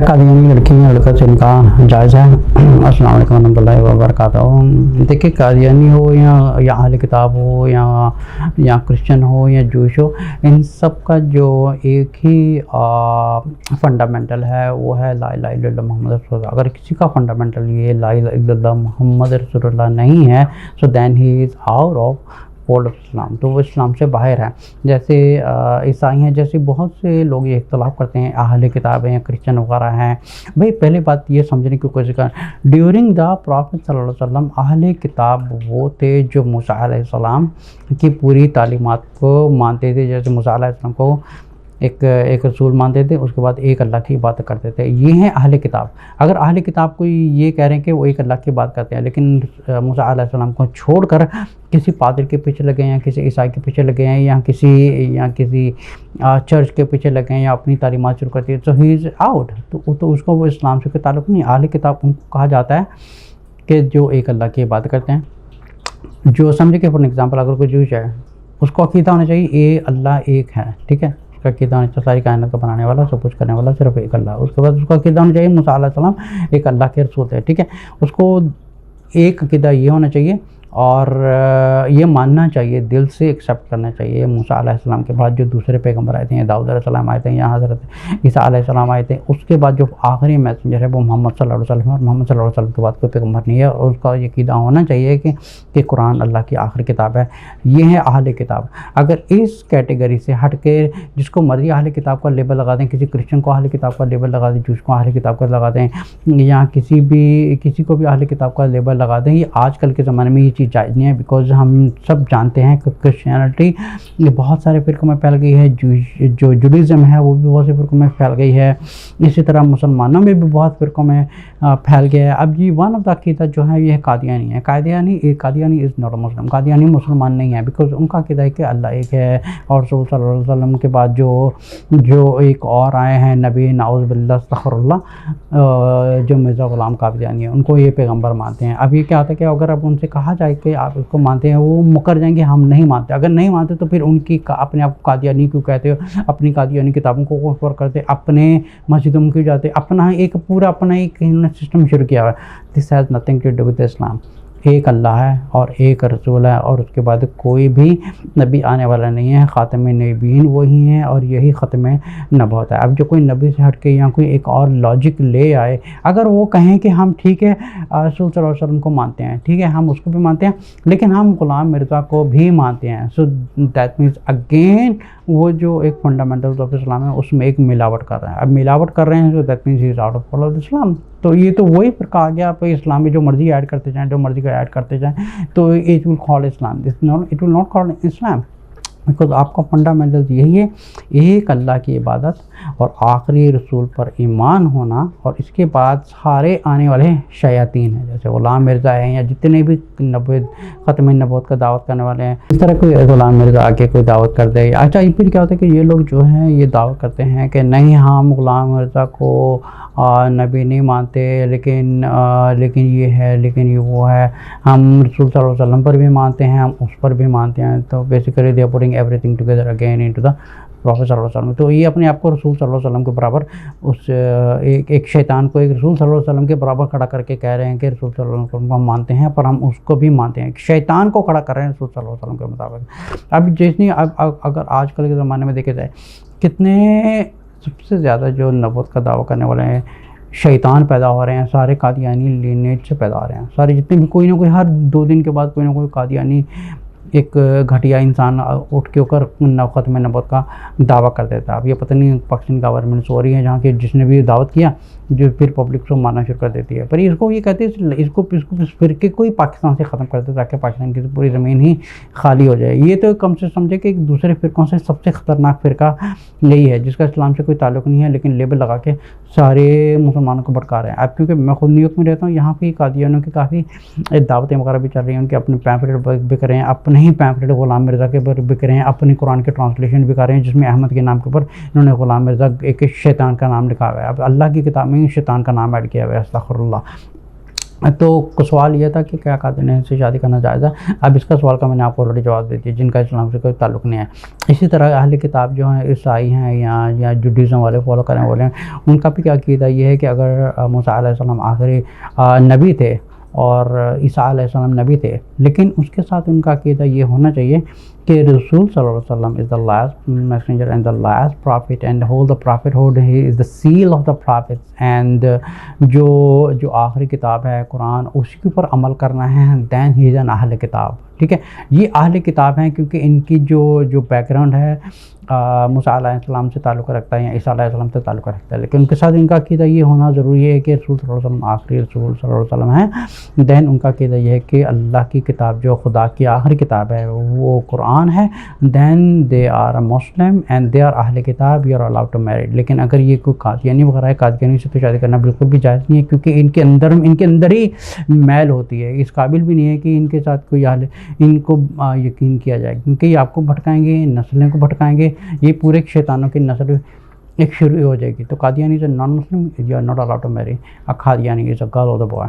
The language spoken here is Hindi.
क्या कादियानी लड़की या लड़का से निकाह जायज़ है? अस्सलाम वालेकुम रहमतुल्लाहि व बरकातहू। देखिए, कादियानी हो या अहले किताब हो या क्रिश्चियन हो या जूश हो, इन सब का जो एक ही फंडामेंटल है वो है ला इलाहा इल्लल्लाह मुहम्मद रसूलुल्लाह। अगर किसी का फंडामेंटल ये ला इलाहा इल्लल्लाह मुहम्मद रसूलुल्लाह नहीं है, so then he is out of fold of Islam, तो वो इस्लाम से बाहर है। जैसे ईसाई हैं, जैसे बहुत से लोग ये इख्तलाफ करते हैं अहले किताब हैं या क्रिश्चियन वगैरह हैं। भाई पहले बात ये समझने की कोशिश कर, ड्यूरिंग द प्रॉफिट सल्लल्लाहु अलैहि वसल्लम अहले किताब वो थे जो मूसा अलैहिस्सलाम की पूरी तालीमात को मानते थे। जैसे मूसा अलैहिस्सलाम को एक रसूल मानते थे, उसके बाद एक अल्लाह की बात करते थे। ये हैं अहले किताब। अगर अहले किताब कोई ये कह रहे हैं कि वो एक अल्लाह की बात करते हैं, लेकिन मूसा अलैहिस्सलाम को छोड़कर किसी पादरी के पीछे लगे हैं, किसी ईसाई के पीछे लगे हैं, या किसी चर्च के पीछे लगे हैं, या अपनी तालीमात शुरू करती है, तो ही इज़ आउट। तो उसको वो इस्लाम से कोई ताल्लुक़ नहीं। अहले किताब उनको कहा जाता है कि जो एक अल्लाह की बात करते हैं। जो समझे कि फॉर एग्ज़ाम्पल अगर कोई जूश है, उसको अक़ीदा होना चाहिए ये अल्लाह एक है, ठीक है। उसका अक़ीदा होना चाहिए सारी कायनात को बनाने वाला, सब कुछ करने वाला सिर्फ एक अल्लाह। उसके बाद उसका अक़ीदा होना चाहिए मूसा अलैहिस्सलाम एक अल्लाह के रसूल है, ठीक है। उसको एक अक़ीदा ये होना चाहिए और ये मानना चाहिए, दिल से एक्सेप्ट करना चाहिए। मूसा अलैहिस्सलाम के बाद जो दूसरे पैगंबर आए थे, दाऊद अलैहिस्सलाम आए थे, या हज़रत ईसा अलैहिस्सलाम आए थे, उसके बाद जो आखिरी मैसेंजर है वो मोहम्मद सल्लल्लाहु अलैहि वसल्लम है। और मोहम्मद सल्लल्लाहु अलैहि वसल्लम के बाद कोई पैगंबर नहीं है। और उसका ये अक़ीदा होना चाहिए कि कुरान अल्लाह की आखिरी किताब है। ये है अहले किताब। अगर इस कैटेगरी से हट के जिसको मर्ज़ी अहले किताब का लेबल लगा दें, किसी क्रिश्चियन को अहले किताब का लेबल लगा दें, जूस को अहले किताब का लगा दें, या किसी को भी अहले किताब का लेबल लगा दें, ये आजकल के ज़माने में ये चीज़ जायज़ नहीं है। बिकॉज हम सब जानते हैं कि क्रिश्चियनिटी ये बहुत सारे फ़िरक़ों में फैल गई है, जो जुडाइज़्म है वो भी बहुत से फ़िरक़ों में फैल गई है। इसी तरह मुसलमानों में भी बहुत फ़िरक़ों में फैल गया है। अब ये वन ऑफ द अक़ीदा जो है ये कादियानी है। कादियानी इज़ नॉट अ मुस्लिम। कादियानी मुसलमान नहीं है, बिकॉज उनका अक़ीदा है कि अल्लाह एक है। और रसूल सल्लल्लाहु अलैहि वसल्लम के बाद जो एक और आए हैं नबी, नाउज़ बिल्लाह अस्तग़फिरुल्लाह, जो मिर्ज़ा ग़ुलाम कादियानी है, उनको ये पैगंबर मानते हैं। अब ये क्या होता है कि अगर अब उनसे कहा जाए कि आप इसको मानते हैं, वो मुकर जाएंगे हम नहीं मानते। अगर नहीं मानते तो फिर उनकी अपने आप को कादियानी क्यों कहते हो? अपनी कादियानी किताबों को कॉपी करते, अपने मस्जिदों में क्यों जाते? अपना एक सिस्टम शुरू किया हुआ है। This has nothing to do with Islam. एक अल्लाह है और एक रसूल है, और उसके बाद कोई भी नबी आने वाला नहीं है। ख़ातमे नबीन वही हैं और यही ख़त्म नबूवत है। अब जो कोई नबी से हट के या कोई एक और लॉजिक ले आए, अगर वो कहें कि हम ठीक है रसूल सल्लल्लाहु अलैहि वसल्लम को मानते हैं, ठीक है, हम उसको भी मानते हैं, लेकिन हम ग़ुलाम मिर्ज़ा को भी मानते हैं, सो दैट मीन्स अगेन वो जो एक फंडामेंटल्स ऑफ इस्लाम है उसमें एक मिलावट कर रहे हैं। अब मिलावट कर रहे हैं, so that means he is out of fold of Islam. तो ये तो वही फ़िरका आ गया। आप इस्लाम में जो मर्ज़ी ऐड करते जाएँ, जो मर्ज़ी का ऐड करते जाएँ, तो it will call Islam, it will not call Islam. Because आपका फंडामेंटल यही है, एक अल्लाह की इबादत और आखिरी रसूल पर ईमान होना, और इसके बाद सारे आने वाले शयातीन हैं, जैसे ग़ुलाम मिर्ज़ा हैं या जितने भी ख़त्म नबूवत का दावत करने वाले हैं। इस तरह कोई ग़ुलाम मिर्ज़ा आके कोई दावत कर दे। अच्छा, फिर क्या होता है कि ये लोग जो हैं ये दावत करते हैं कि नहीं, हम ग़ुलाम मिर्ज़ा को नबी नहीं मानते, लेकिन ये है, लेकिन ये वो है, हम रसूल सल्लल्लाहु अलैहि वसल्लम पर भी मानते हैं, हम उस पर भी मानते हैं। तो basically they are putting everything together again into the prophet सल्लल्लाहु अलैहि वसल्लम। तो ये अपने आप को रसूल सल्लल्लाहु अलैहि वसल्लम के बराबर एक शैतान को एक रसूल सल्लल्लाहु अलैहि वसल्लम के बराबर खड़ा करके कह रहे हैं कि रसूल सल्लल्लाहु अलैहि वसल्लम को हम मानते हैं, पर हम उसको भी मानते हैं। शैतान को खड़ा कर रहे हैं रसूल सल्लल्लाहु अलैहि वसल्लम के मुताबिक। अब जिसने अगर आजकल के ज़माने में देखे जाए, कितने सबसे ज़्यादा जो नबूवत का दावा करने वाले हैं शैतान पैदा हो रहे हैं, सारे कादियानी लीनेज से पैदा हो रहे हैं। सारे जितने भी कोई ना कोई हर 2 दिन के बाद कोई ना कोई कादियानी एक घटिया इंसान उठ के होकर ख़त्म नबूवत का दावा कर देता है। अब ये पता नहीं पाकिस्तान गवर्नमेंट सो रही है जहाँ के जिसने भी दावत किया जो फिर पब्लिक को मारना शुरू कर देती है। पर इसको ये कहते हैं इसको फ़िरके को ही पाकिस्तान से ख़त्म कर दे ताकि पाकिस्तान की पूरी ज़मीन ही खाली हो जाए। ये तो कम से समझे कि एक दूसरे फ़िरक़ों से सबसे ख़तरनाक फ़िरका यही है जिसका इस्लाम से कोई ताल्लुक़ नहीं है, लेकिन लेबल लगा के सारे मुसलमानों को भड़का रहे हैं। अब क्योंकि मैं खुद न्यूयॉर्क में रहता हूँ, यहाँ की कादियानियों की काफ़ी दावतें वगैरह भी चल रही हैं। उनके अपने पैम्फलेट बिक रहे हैं, अपने ही पैम्फलेट ग़ुलाम मिर्ज़ा के ऊपर बिक रहे हैं, अपने कुरान के ट्रांसलेशन भी कर रहे हैं जिसमें अहमद के नाम के ऊपर इन्होंने ग़ुलाम मिर्ज़ा एक शैतान का नाम लिखा हुआ है। अब अल्लाह की किताब में शैतान का नाम ऐड किया हुआ है, अस्तग़फिरुल्लाह। तो सवाल ये था कि क्या कादियानी से शादी करना जायज़ है। अब इसका सवाल का मैंने आपको ऑलरेडी जवाब दे दिया, जिनका इस्लाम से कोई ताल्लुक़ नहीं है। इसी तरह अहले किताब जो हैं, ईसाई हैं या जुडाइज़्म वाले फॉलो करने वाले हैं, उनका भी क्या अक़ीदा ये है कि अगर मूसा अलैहिस्सलाम आखिरी नबी थे और ईसा अलैहिस्सलाम नबी थे, लेकिन उसके साथ उनका अक़ीदा ये होना चाहिए कि रसूल सल्लल्लाहु अलैहि वसल्लम is the last messenger and the last profit and hold the prophethood, he is the seal of the profits. And जो आखिरी किताब है कुरान, उसके ऊपर अमल करना है, दैन ही इज़ एन अहले किताब। ठीक है, ये अहले किताब हैं क्योंकि इनकी जो बैकग्राउंड है मूसा अलैहिस्सलाम से ताल्लुक़ रखता है या ईसा अलैहिस्सलाम से ताल्लुक़ रखता है, लेकिन उनके साथ इनका अक़ीदा ये होना ज़रूरी है कि रसूल सल्लल्लाहु अलैहि वसल्लम आखिरी रसूल सल्लल्लाहु अलैहि वसल्लम हैं। दैन उनका अक़ीदा ये है कि अल्लाह की किताब जो खुदा की आखिरी किताब है वो कुरान है। Then they are a Muslim and they are अहले किताब, you are allowed to married. लेकिन अगर ये कोई कादियानी वगैरह है, कादियानी से तो शादी करना बिल्कुल भी जायज़ नहीं है, क्योंकि इनके अंदर ही मैल होती है, इस काबिल भी नहीं है कि इनके साथ कोई इनको यकीन किया जाए, क्योंकि ये आपको भटकाएंगे, नस्लें को भटकाएंगे, ये पूरे शैतानों की नस्ल एक शुरू हो जाएगी। तो Qadiani is a non Muslim, you are not allowed to marry a Qadiani, is a girl और द बॉय।